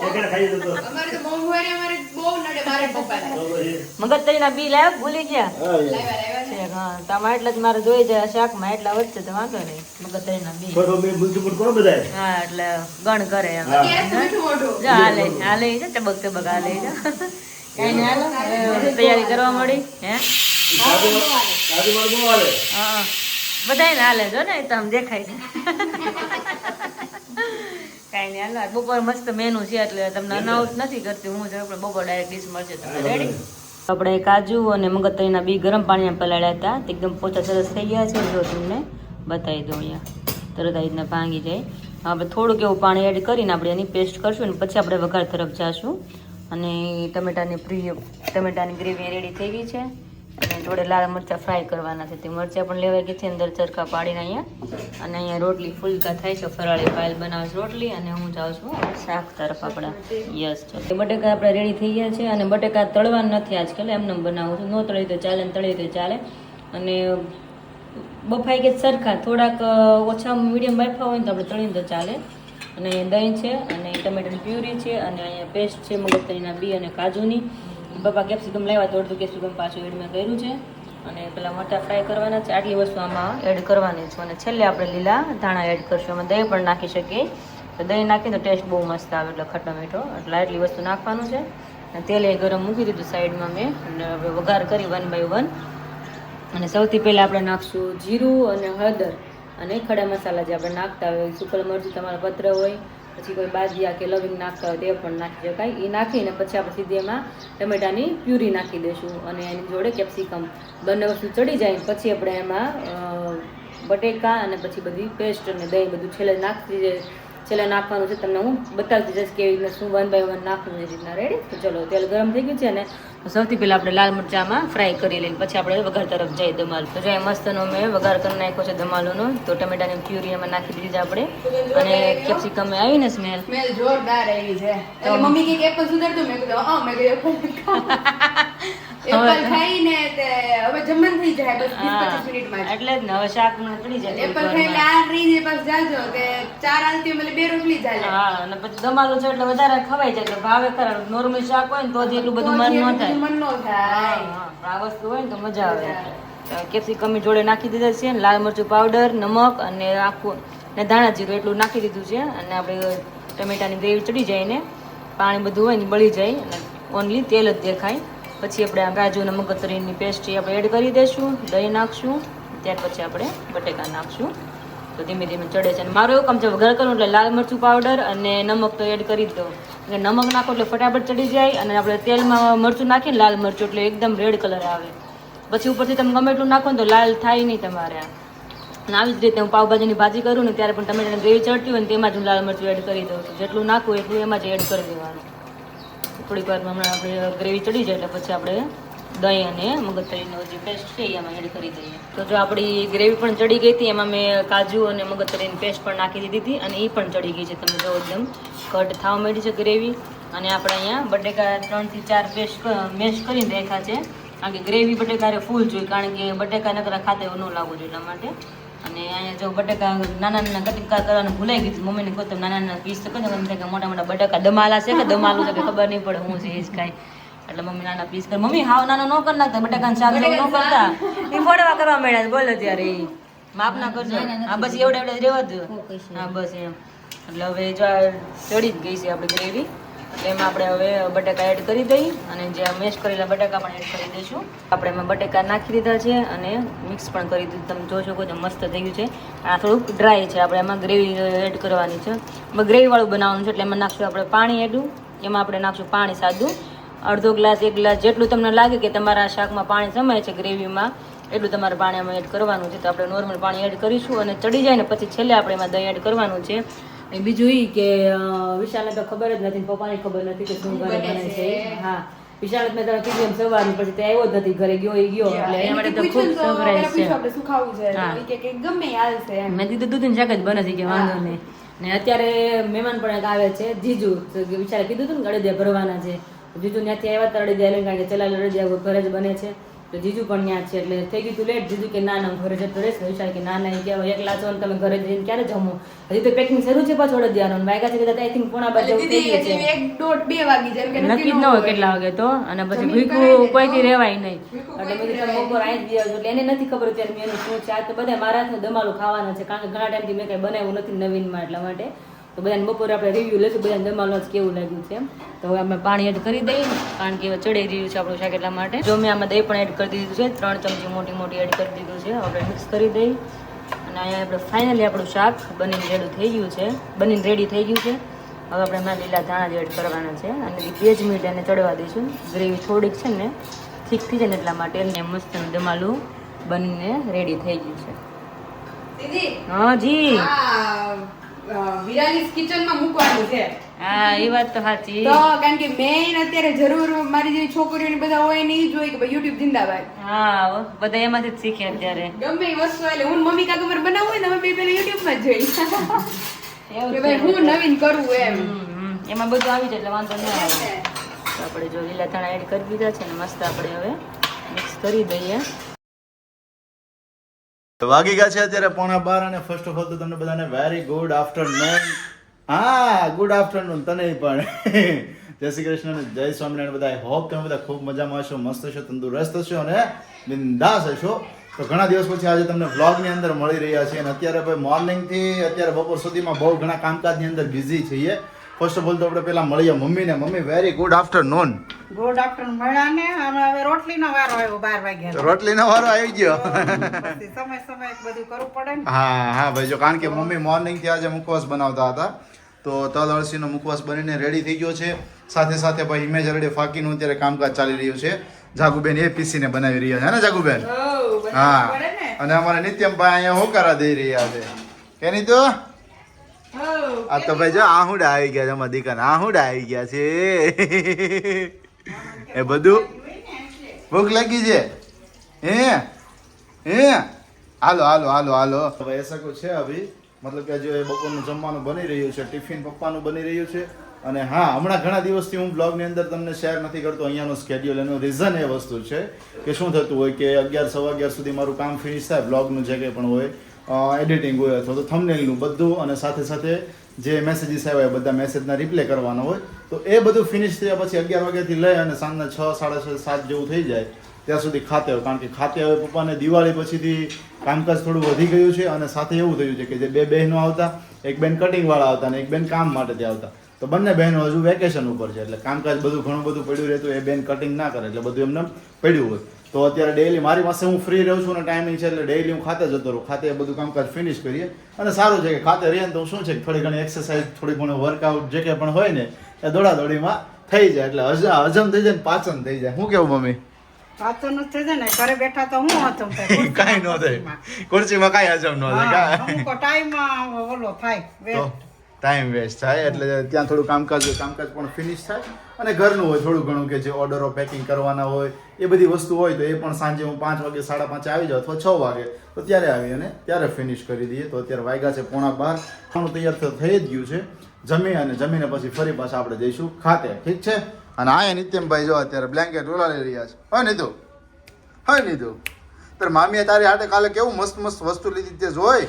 એક એને ખાઈ જતો. અમારે તો મોંઘવારી અમારે બહુ નડે મારે પપ્પાને. મગજતરીના બી લાવ્યા ભૂલી ગયા લાવ્યા લાવ્યા છે. હા તમારે એટલે જ મારે જોઈ જાય શાકમાં એટલા વચ્ચે તો વાંધો નહીં. મગજતરીના બી થોડો બે બુદ્ધિ કરો બધાય. હા એટલે ગણ કરે એમ. અત્યારે તો મીઠું મોઢું. જા હાલે હાલે છે ટબક હાલે છે. કઈ નહીં હાલો હવે તૈયારી કરવા મળી હે. કાજુ માર બહુ હાલે. હા બધાય ને હાલે જો ને એ તો આમ દેખાય છે. કઈ નહીં હાલો બપોર મસ્ત મેનુ છે એટલે તમને અનાઉન્સ નથી કરતી હું જ. આપણે બપોર ડાયરેક્ટ ડીશ મળશે તમને રેડી. આપણે કાજુ અને મગજતરીના બી ગરમ પાણીમાં પલાળ્યા હતા, એકદમ પોચા સરસ થઈ ગયા છે. જો તમને બતાવી દઉં અહીંયા તરત આ રીતના ભાંગી જાય. આપણે થોડુંક એવું પાણી એડ કરીને આપણે એની પેસ્ટ કરશું ને પછી આપણે વઘાર તરફ જઈશું. અને ટમેટાની ગ્રેવી રેડી થઈ ગઈ છે અને જોડે લાલ મરચાં ફ્રાય કરવાના છે. તે મરચાં પણ લેવાઈ ગઈ છે અંદર ચરખા પાડીને અહીંયા. અને અહીંયા રોટલી ફુલકા થાય છે. ફરાળી પાયલ બનાવે છે રોટલી અને હું જાઉં છું શાક તરફ આપણા. યસ છે બટેકા આપણે રેડી થઈ ગયા છે. અને બટેકા તળવાના નથી આજકાલ, એમને બનાવું છું. ન તળી તો ચાલે ને તળી તો ચાલે. અને બફાઈ ગયા સરખા, થોડાક ઓછા મીડિયમ બાફા હોય ને તો આપણે તળીને તો ચાલે. અને દહીં છે અને ટમેટાની પ્યુરી છે અને અહીંયા પેસ્ટ છે મગજતરીના બી અને કાજુની. પપ્પા કેપ્સિકમ લાવ્યા તો અડધું કેપ્સિકમ પાછું એડ મેં કર્યું છે. અને પેલા મરચાં ફ્રાય કરવાના છે. આટલી વસ્તુ આમાં એડ કરવાની છે. અને છેલ્લે આપણે લીલા ધાણા એડ કરશું. અમે દહીં પણ નાખી શકીએ તો દહીં નાખીને તો ટેસ્ટ બહુ મસ્ત આવે, એટલે ખટ્ટો મીઠો. એટલે આટલી વસ્તુ નાખવાનું છે. અને તેલ એ ગરમ મૂકી દીધું સાઈડમાં મેં. અને હવે વઘાર કરી 1 by 1. અને સૌથી પહેલાં આપણે નાખશું જીરું અને હળદર અને ખડા મસાલા જે આપણે નાખતા હોય. સુકલ મરચું તમારા પત્ર હોય, પછી કોઈ બાજિયા કે લવિંગ નાખતા હોય તે પણ નાખી શકાય. એ નાખીને પછી આપણે સીધી એમાં ટમેટાની પ્યુરી નાખી દઈશું અને એની જોડે કેપ્સિકમ બંને વસ્તુ ચડી જાય પછી આપણે એમાં બટેકા અને પછી બધી પેસ્ટ અને દહીં બધું છેલ્લે નાખી છેલ્લે નાખવાનું છે. તમને હું બતાવતી જઈશ કેવી રીતના શું 1 by 1 નાખવું એ રીતના. રેડી? તો ચલો તેલ ગરમ થઈ ગયું છે ને સૌથી પહેલા આપણે લાલ મરચામાં ફ્રાય કરી લઈને પછી આપણે વઘાર તરફ જઈએ દમાલ. તો જો મસ્તનો મેં વઘાર કરી નાખ્યો છે દમાલોનો. તો ટમેટાની પ્યુરી એમાં નાખી દીધી છે આપણે અને કેપ્સિકમ આવી ને સ્મેલ જોરદાર આવી છે. એટલે મમ્મી કે એપલ સુધારતું મેં કીધું હા મેં કીધું એપલ ખાઈને તે હવે જમન થઈ જાય બસ 20-25 મિનિટમાં એટલે જ ને હવે શાક માં ચડી જાય એપલ ખાઈને આ રીંજ બસ જાજો કે 4 આલતી મને 2 રોટલી ચાલે. હા અને પછી દમાલું છે એટલે વધારે ખવાય જાય એટલે ભાવે ખરા. નોર્મલ શાક હોય ને તો જ એટલું બધું મન ન થાય. મન નો થાય. આ વસ્તુ હોય ને તો મજા આવે. કેપ્સિકમ જોડે નાખી દીધા છે, લાલ મરચું પાવડર, નમક અને આખું ને ધાણા જીરું એટલું નાખી દીધું છે. અને આપણે ટમેટાની ગ્રેવી ચડી જાય ને પાણી બધું હોય ને બળી જાય અને ઓનલી તેલ જ દેખાય. પછી આપણે આ કાજુ અને મગજતરીની પેસ્ટ આપણે એડ કરી દઈશું, દહીં નાખશું, ત્યાર પછી આપણે બટેકા નાખશું. તો ધીમે ધીમે ચડે છે. અને મારું એવું કામ છે વઘાર કરું એટલે લાલ મરચું પાવડર અને નમક તો એડ કરી જ દઉં. એટલે નમક નાખો એટલે ફટાફટ ચડી જાય અને આપણે તેલમાં મરચું નાખીને લાલ મરચું એટલે એકદમ રેડ કલર આવે. પછી ઉપરથી તમે ગમે એટલું નાખો ને તો લાલ થાય નહીં તમારે. અને આવી જ રીતે હું પાવભાજીની ભાજી કરું ને ત્યારે પણ ટમેટાની ગ્રેવી ચડતી હોય ને તેમાં જ હું લાલ મરચું એડ કરી દઉં છું. જેટલું નાખવું એટલું એમાં જ એડ કરી દેવાનું. થોડીક વારમાં હમણાં આપણે ગ્રેવી ચડી જાય એટલે પછી આપણે દહીં અને મગજતરીનો જે પેસ્ટ છે એમાં એડ કરી દઈએ. તો જો આપણી ગ્રેવી પણ ચડી ગઈ હતી એમાં મેં કાજુ અને મગજતરીની પેસ્ટ પણ નાખી દીધી હતી અને એ પણ ચડી ગઈ છે. તમે જો એકદમ કટ થવા માંડી છે ગ્રેવી. અને આપણે અહીંયા બટેકા 3 થી 4 પેસ્ટ મેશ કરીને રાખ્યા છે. કારણ કે ગ્રેવી બટેકા ફૂલ જોઈએ કારણ કે બટેકા નકરા ખાતા એવું ન લાગવું જોઈએ એટલા માટે. અને અહીંયા જો બટેકા નાના નાના કટકા કરવાનું ભૂલાઈ ગયું. મમ્મીને કહો તો નાના નાના પીસ તો કહો એમ થાય કે મોટા મોટા બટેકા દમાલા છે કે દમાલું છે કે ખબર નહીં પડે હું છે એ જ કાંઈ. એટલે મમ્મી નાના પીસ કર. મમ્મી હાવ નાનો ન કરી નાખતા બટેકાનું શાક ન કરતા એ ફોડવા કરવા માંડ્યા બોલો ત્યારે એ માપ ના કરજો. હા બસ એવડે એવડે જ રહેવા દો. હા બસ એમ. એટલે હવે જો ચડી જ ગઈ છે આપણી ગ્રેવી. એટલે એમાં આપણે હવે બટાકા એડ કરી દઈએ અને જે મેશ કરેલા બટાકા પણ એડ કરી દઈશું. આપણે એમાં બટાકા નાખી દીધા છે અને મિક્સ પણ કરી દીધું. તમે જોઈ શકો છો મસ્ત થઈ ગયું છે. આ થોડુંક ડ્રાય છે. આપણે એમાં ગ્રેવી એડ કરવાની છે. ગ્રેવીવાળું બનાવવાનું છે એટલે એમાં નાખશું આપણે પાણી એડું. એમાં આપણે નાખશું પાણી સાદું અડધો ગ્લાસ 1 ગ્લાસ જેટલું તમને લાગે કે તમારા શાકમાં પાણી સમાય છે ગ્રેવીમાં એટલું તમારે પાણી એમાં એડ કરવાનું છે. તો આપણે નોર્મલ પાણી એડ કરીશું અને ચડી જાય ને પછી છેલ્લે આપણે એમાં દહીં એડ કરવાનું છે. બીજું એ કે વિશાલને તો ખબર જ નથી, પપ્પાને ખબર નથી કે શું ઘરે બને છે. હા વિશાલ મેં તને કીધું એમ સવારની પછી તે આવ્યો જ નથી ઘરે ગયો એટલે એના માટે તો ખૂબ સરપ્રાઈઝ છે. શું ખાવું છે કે ગમે હાલશે એમ. મેં કીધું દૂધનું શાક જ બને છે કે વાંધો નહીં. ને અત્યારે મહેમાન પણ એક આવે છે જીજુ. વિશાલે કીધું હતું ને અડદિયા ભરવાના છે. જીજુ ત્યાંથી આવ્યા હતા અડદિયા લઈને કારણ કે ચલાલ અડદિયા ઘરે જ બને છે. તો જીજુ પણ ત્યાં છે એટલે થઈ ગયું તું લેટ. જીજુ કે ના ના ઘરે જતો રહેશે. વિશાલ કે ના ના કે એકલા છો ને તમે ઘરે જઈને ક્યારે જમો. હજી તો પેકિંગ શરૂ છે પાછું અડદિયાનું. વાગ્યા છે કદાચ આઈ થિંક 1:30 થઈ ગયું છે. 1-1.5-2 વાગી જાય કે નક્કી જ ન હોય કેટલા વાગે તો. અને પછી ભૂખ્યું કોઈથી રહેવાય નહીં એટલે બધું તમે બપોર આવી જ ગયા એટલે એને નથી ખબર અત્યારે મેનુ શું છે. આ તો બધા મારા હાથનું દમાલું ખાવાના છે કારણ કે ઘણા ટાઈમથી મેં કંઈ બનાવ્યું નથી નવીનમાં એટલા માટે. તો બધાને બપોરે આપણે રિવ્યુ લઈશું બધાને દમાલું જ કેવું લાગ્યું છે. તો હવે અમે પાણી એડ કરી દઈએ કારણ કે ચડી રહ્યું છે આપણું શાક એટલા માટે. જો મેં આમાં દહીં પણ એડ કરી દીધું છે. 3 ચમચી મોટી મોટી એડ કરી દીધું છે. આપણે મિક્સ કરી દઈએ અને અહીંયા આપણે ફાઇનલી આપણું શાક બનીને રેડી થઈ ગયું છે. હવે આપણે એમાં લીલા ધાણા જ એડ કરવાના છે અને 2 જ મિનિટ એને ચડવા દઈશું. ગ્રેવી થોડીક છે ને ઠીક થઈ જાય ને એટલા માટે એને મસ્ત દમાલું બનીને રેડી થઈ ગયું છે. દીદી હા જી વિરાલીસ કિચનમાં મૂકવાનું છે. હા એ વાત તો સાચી. તો કારણ કે મેં અત્યારે જરૂર મારી જેવી છોકરીઓને બધા હોય ને ઈ જોઈ કે ભાઈ યુટ્યુબ જિંદાબાદ. હા બધા એમાંથી જ શીખે અત્યારે. ગમે એ વસ્તુ એટલે હું મમ્મી કાકા મારે બનાવવું હોય ને અમે બે પેલા યુટ્યુબ માં જોઈ કે ભાઈ હું નવીન કરું એમ. એમાં બધું આવી જાય એટલે વાંધો ન આવે. તો આપણે જો લીલા ધાણા એડ કરી દીધા છે ને મસ્ત આપણે હવે મિક્સ કરી દઈએ. વાગી ગયા છે અત્યારે 11:15 અને ફર્સ્ટ ઓફ ઓલ તો તમને બધાને વેરી ગુડ આફ્ટરનૂન. હા ગુડ આફ્ટરનૂન તને પણ જય શ્રી કૃષ્ણ અને જય સ્વામિનારાયણ. બધા હોપ તમે બધા ખૂબ મજામાં હશો, મસ્ત હશો, તંદુરસ્ત હશો અને બિંદાસ હશો. તો ઘણા દિવસ પછી આજે તમને વ્લોગની અંદર મળી રહ્યા છે અને અત્યારે ભાઈ મોર્નિંગથી અત્યારે બપોર સુધીમાં બહુ ઘણા કામકાજની અંદર બિઝી છીએ. ફર્સ્ટ ઓફ ઓલ તો આપણે પેલા મળીએ મમ્મીને. Mummy very good afternoon. Good afternoon મળ્યા ને હવે રોટલીનો વારો આવ્યો 12 વાગ્યા. રોટલીનો વારો આવી ગયો. પછી સમય બધું કરવું પડે ને. હા ભાઈ જો કારણ કે મમ્મી મોર્નિંગથી આજે મુખવાસ બનાવતા હતા તો તલ અળસીનો મુખવાસ બનીને રેડી થઈ ગયો છે. સાથે સાથે ભાઈ ઇમેજ રેડી ફાકીનું અત્યારે કામકાજ ચાલી રહ્યું છે. જાગુબેન એ પીસીને બનાવી રહ્યા છે ને જાગુબેન? હા અને અમારા નિત્યમભાઈ અહીંયા હોકારા દઈ રહ્યા છે કે નહીં તો આ તો ભાઈ જો આહુડા આવી ગયા છે અમારા દીકરા આહુડા આવી ગયા છે એ બધું ભૂખ લાગી છે હે હાલો હાલો હાલો હાલો હવે એસા કોઈ છે અભી મતલબ કે જો એ બપોરનું જમવાનું બની રહ્યું છે ટિફિન પપ્પાનું બની રહ્યું છે અને હા હમણાં ઘણા દિવસથી હું બ્લોગની અંદર તમને શેર નથી કરતો અહીંયાનું સ્કેડ્યુલ એનું રીઝન એ વસ્તુ છે કે શું થતું હોય કે 11 સવા 11 સુધી મારું કામ ફિનિશ થાય બ્લોગનું જે કંઈ પણ હોય એડિટિંગ હોય અથવા તો થંબનેલનું બધું અને સાથે સાથે જે મેસેજીસ આવ્યા એ બધા મેસેજના રિપ્લે કરવાના હોય તો એ બધું ફિનિશ થયા પછી 11 વાગ્યાથી લઈ અને સાંજના 6, 6:30, 7 જેવું થઈ જાય ત્યાં સુધી ખાતે હોય કારણ કે ખાતે હવે પપ્પાને દિવાળી પછીથી કામકાજ થોડું વધી ગયું છે અને સાથે એવું થયું છે કે જે 2 બહેનો આવતા એક બેન કટિંગવાળા આવતા અને એક બેન કામ માટે ત્યાં આવતા તો બંને બહેનો હજુ વેકેશન ઉપર છે એટલે કામકાજ બધું ઘણું બધું પડ્યું રહેતું એ બેન કટિંગ ના કરે એટલે બધું એમને પડ્યું હોય તો અત્યારે ડેઈલી મારી પાસે હું ફ્રી રહું છું અને ટાઈમિંગ છે એટલે ડેઈલી હું ખાતે જતો રહું ખાતે એ બધું કામકાજ ફિનિશ કરીએ અને સારું છે કે ખાતે રહીએ તો શું છે કે થોડી ઘણી એક્સરસાઇઝ થોડી ઘણું વર્કઆઉટ જે કંઈ પણ હોય ને એ દોડાદોડીમાં થઈ જાય એટલે હજમ થઈ જાય ને પાચન થઈ જાય શું કેવું મમ્મી પાછું નથી થઈ જાય ને ઘરે બેઠા તો હું હતો કાંઈ ન થાય ખુરશીમાં કાંઈ હજમ ન થાય અમુક ટાઈમ ઓલો થાય તો ટાઈમ વેસ્ટ થાય એટલે ત્યાં થોડું કામકાજ પણ ફિનિશ થાય અને ઘરનું હોય થોડું ઘણું કે જે ઓર્ડરો પેકિંગ કરવાના હોય એ બધી વસ્તુ હોય તો એ પણ સાંજે હું 5 વાગે 5:30 આવી જાઉં અથવા 6 વાગે તો ત્યારે આવી અને ત્યારે ફિનિશ કરી દઈએ તો અત્યારે વાગ્યા છે 11:15 ખાણું તૈયાર થઈ જ ગયું છે જમીને પછી ફરી પાછા આપણે જઈશું ખાતે ઠીક છે અને આયા નિત્યમભાઈ જો અત્યારે બ્લેન્કેટ ઓલાડી રહ્યા છે હા નીધું તાર મામીએ તારી હાટે કાલે કેવું મસ્ત મસ્ત વસ્તુ લીધી તે જોઈ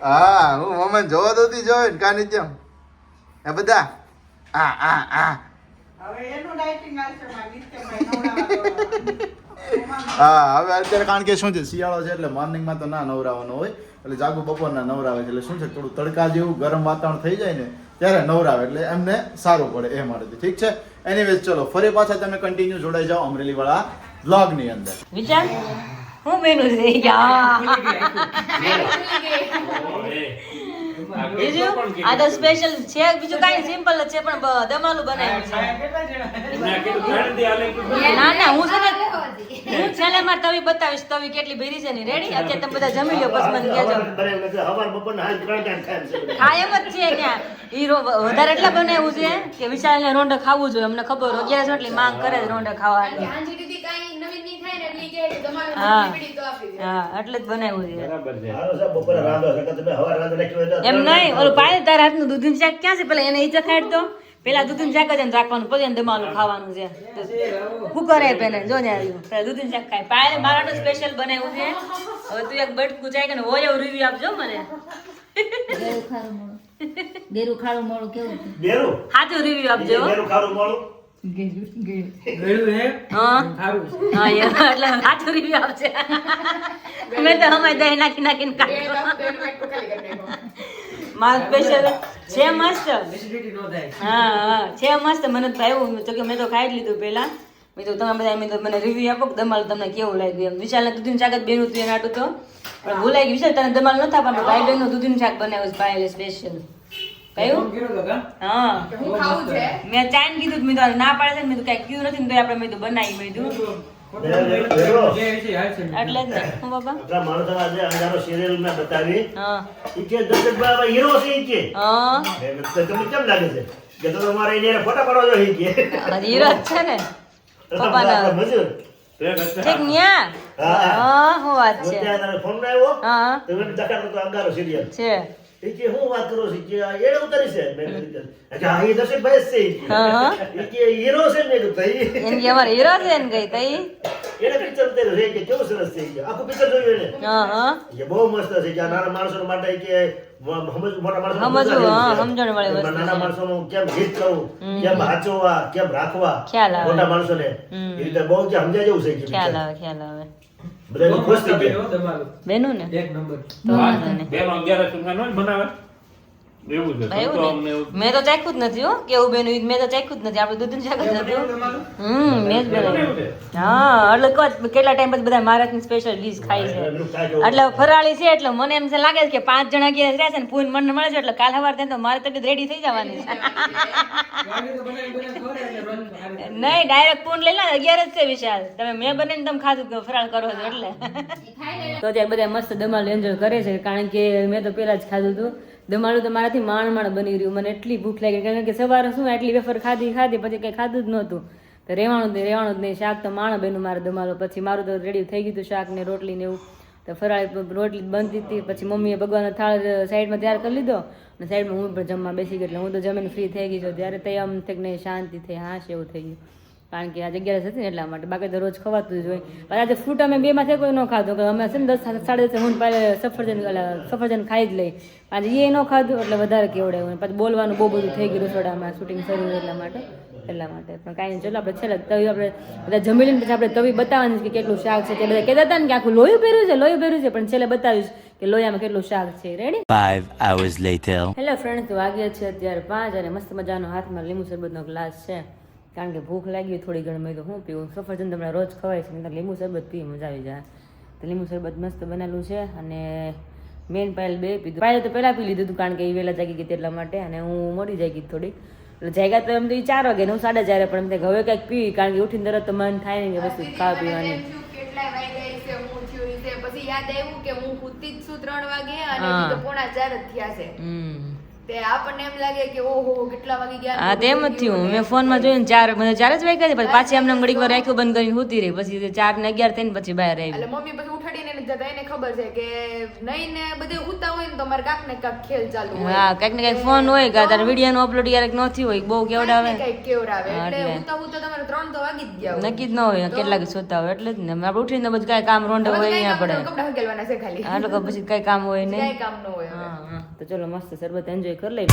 હા હું મમ્મી જોવા દોતી જોઈ કા નિત્યમ એ બધા હા હવે અત્યારે કારણ કે શું છે શિયાળો છે એટલે મોર્નિંગમાં તો ના નવરાવાનો હોય એટલે જાગુ બપોરના નવરાવે છે એટલે શું છે થોડું તડકા જેવું ગરમ વાતાવરણ થઈ જાય ને ત્યારે નવરાવે એટલે એમને સારું પડે એ માટે ઠીક છે એનીવેઝ ચલો ફરી પાછા તમે કન્ટિન્યુ જોડાઈ જાઓ અમરેલી વાળા વ્લોગ ની અંદર વિચાર હું મેનુ છે બીજું આ તો સ્પેશિયલ છે બીજું કાંઈ સિમ્પલ જ છે પણ દમાલું બનાવ્યું છે ના હું છે ને હું છેલ્લે મારે તવી બતાવીશ તવી કેટલી ભરી છે ને રેડી અત્યારે તમે બધા જમી લો પછી મને કહેજો કાયમ જ છે ત્યાં ઈ વધારે એટલા બનાવ્યું છે કે વિશાલને રોંઢે ખાવું જોઈએ અમને ખબર 11 એટલી માંગ કરે રોંઢે ખાવાની હા એટલે જ બનાવ્યું છે એમ નહીં ઓલું પાય તારા હાથનું દૂધનું શાક ક્યાં છે પેલા એને ઈ ચખાડ તો પેલા દૂધનું શાક જ રાખવાનું પછી એને દમાલું ખાવાનું છે શું કરે પેને જો ને આવ્યું પેલા દૂધનું શાક ખાય પાય મારા તો સ્પેશિયલ બનાવ્યું છે હવે તું એક બટકું જાય કે હોય એવું રિવ્યુ આપજો મને ગેરું ખારું મોળું કેવું સાચું રિવ્યુ આપજો સાચું રિવ્યુ આપશે મેં તો અમારે દહીં નાખીને કાઢ્યું મારું સ્પેશિયલ છે મસ્ત હા છે મસ્ત મને તો ભાવ્યું તો કે મેં તો ખાઈ જ લીધું પેલા મેં તો તમે બધા મેં તો મને રિવ્યુ આપો કે દમાલ તમને કેવું લાગ્યું એમ વિશાલને દૂધીનું શાક જ બેનું હતું એને આટું તો પણ ભૂલાઈ ગયું વિશાલ તને દમાલ નતા પણ ભાઈ બહેનનું દૂધીનું શાક બનાવ્યું છે પાયેલે સ્પેશિયલ કયું હા મેં ચાઈન કીધું મેં તો ના પાડે છે મેં તો કઈ કયું નથી તો આપણે મેં તો બનાવી મેં એટલે જ ને હું બાબા માણસ આજે અંધારો સિરિયલ માં બતાવી હા ઈકે દર્શક બાબા હીરો છે ઈકે હા તમને કેમ લાગે છે કે તો તમારે એને ફોટા પાડવા જો ઈકે હીરો જ છે ને પપ્પાના મજૂર ઠીક ન્યા હા હું વાત છે ત્યાં ફોન આવ્યો હા તો મને દકાનો તો અંધારો સિરિયલ છે ઈકે હું વાત કરો છે કે એને ઉતારી છે મેં કીધું કે આ એ દર્શક ભાઈ છે હા ઈકે હીરો છે મેં કીધું ભાઈ એમ કે અમારે હીરો છે ને ગઈ તઈ એને પિક્ચર ઉતાર્યું છે કે કેવું સરસ છે ઈકે આખું પિક્ચર જોયું એને હા હા એ બહુ મસ્ત છે કે આ નાના માણસો માટે કે મોટા માણસો સમજવું હા સમજણ વાળી વસ્તુ નાના માણસોનું કેમ હિત કરવું કેમ હાચવવા કેમ રાખવા ખ્યાલ આવે. મોટા માણસોને એ રીતે બહુ કે સમજાય જેવું છે કે ખ્યાલ આવે બધા ખુશ થઈ ગયા બેનું ને એક નંબર તો વાંધો નહીં. બે 11 સુંગા નો બનાવે એવું છે ભાઈ, એવું સંતો ને. અમને એવું મેં તો ચાખ્યું જ નથી હો કેવું બેન મેં તો ચાખ્યું જ નથી આપણે દૂધનું શાક જ નથી મેં જ બનાવ્યું. હા એટલે કહો કેટલા ટાઈમ પછી બધા મહારાષ્ટ્રની સ્પેશિયલ ડીશ ખાઈ છે એટલે ફરાળી છે એટલે મને એમ લાગે છે કે 5 જણા ગયા રહ્યા છે ને પૂન મને મળે છે એટલે કાલ સવાર થાય તો મારે તબિયત રેડી થઈ જવાની છે. નહીં ડાયરેક્ટ પૂન લઈ લે 11 જ છે વિશાલ તમે મેં બનીને તમે ખાધું ફરાળ કરો છો એટલે તો અત્યારે બધા મસ્ત દમાલું એન્જોય કરે છે કારણ કે મેં તો પેલા જ ખાધું હતું દમાલું તો મારાથી માણ બની રહ્યું મને એટલી ભૂખ લાગી કારણ કે સવારે શું એટલી વેફર ખાધી પછી કંઈ ખાધું જ નહોતું તો રહેવાનું જ નહીં શાક તો માણ બેનું મારે દમાલો પછી મારું તો રેડી થઈ ગયું હતું શાક ને રોટલી ને એવું તો ફરાળી રોટલી બનતી હતી પછી મમ્મીએ ભગવાનનો થાળ સાઈડમાં તૈયાર કરી લીધો અને સાઈડમાં હું પણ જમવા બેસી ગઈ એટલે હું તો જમીને ફ્રી થઈ ગઈ છું ત્યારે તઈ આમ થઈ ને શાંતિ થઈ હાશ એવું થઈ ગયું કારણ કે આજે 11 હતી ને એટલા માટે બાકી તો રોજ ખવાતું જ હોય પણ આજે ફ્રૂટ અમે બે માંથી કોઈ ન ખાધું કે અમે છે ને 10 સાડા 10 હું પહેલાં સફરજન ખાઈ જ લઈ આજે એ ન ખાધું એટલે વધારે કેવડાવ્યું પછી બોલવાનું બહુ બધું થઈ ગયું રસોડામાં શૂટિંગ શરૂ એટલા માટે પણ કાંઈ નહીં ચલો આપણે છેલ્લે તવી આપણે બધા જમી લઈને પછી આપણે તવી બતાવવાની કે કેટલું શાક છે તે બધા કહેતા હતા ને કે આખું લોહી પહેર્યું છે પણ છેલ્લે બતાવીશ કે લોહીમાં કેટલું શાક છે ready 5 hours later. Hello friend તો વાગ્યા છે અત્યારે 5 અને મસ્ત મજાનો હાથમાં લીંબુ શરબતનો ગ્લાસ છે કારણ કે ભૂખ લાગી થોડી ઘણી મેં તો હું પીવું સફરજન તમને રોજ ખવાય છે નહીં લીંબુ શરબત પી મજા આવી જાય તો લીંબુ શરબત મસ્ત બનેલું છે અને મેન પાયલ 2 પીધું પાયલ તો પહેલાં પી લીધું હતું કારણ કે એ વહેલા જાગી ગઈ એટલા માટે અને હું મોડી જાગી થોડી એટલે જાગ્યા તો એમ તો એ 4 વાગે ને હું 4:30 પણ એમ હવે કંઈક પી કારણ કે ઉઠીને તરત તો મન થાય ને કે વસ્તુ ખાવા પીવાની કેટલાય વાગ્યા છે હું થયું છે પછી યાદ આવ્યું કે હું પૂતી જ છું 3 વાગે અને હજી તો 3:45 જ થયા છે તે આપણને એમ લાગે કે ઓહો કેટલા વાગી ગયા હા તેમ જ થયું મેં ફોનમાં જોયું 4 મને 4 જ વાગ્યા પછી પાછી અમને ઘડીક વાર આંખો બંધ કરીને સૂતી રહી પછી 4 ને 11 થઈને પછી બહાર આવી એટલે મમ્મી પછી ઉઠાડીને એને જતા એને ખબર છે કે નહીં ને બધે ઉતા હોય ને તો મારે કાક ને કાક ખેલ ચાલુ હોય હા કંઈક ને કંઈક ફોન હોય કે તાર વિડીયો નો અપલોડ ક્યારેક ન થયું હોય બહુ કેવડાવે કઈક કેવડાવે એટલે એટલે. ઉતા તમારે 3 તો વાગી જ ગયા હોય. નક્કી જ ન હોય કેટલાક સોતા હોય એટલે જ ને આપણે ઉઠીને બધું કાંઈ કામ રોંઢો હોય અહીંયા પડે કપડા હકેલવાના છે ખાલી હા લોકો પછી કઈ કામ હોય નહીં કઈ કામ ન હોય હવે. હા તો ચલો મસ્ત શરબત એન્જોય કરી લઈએ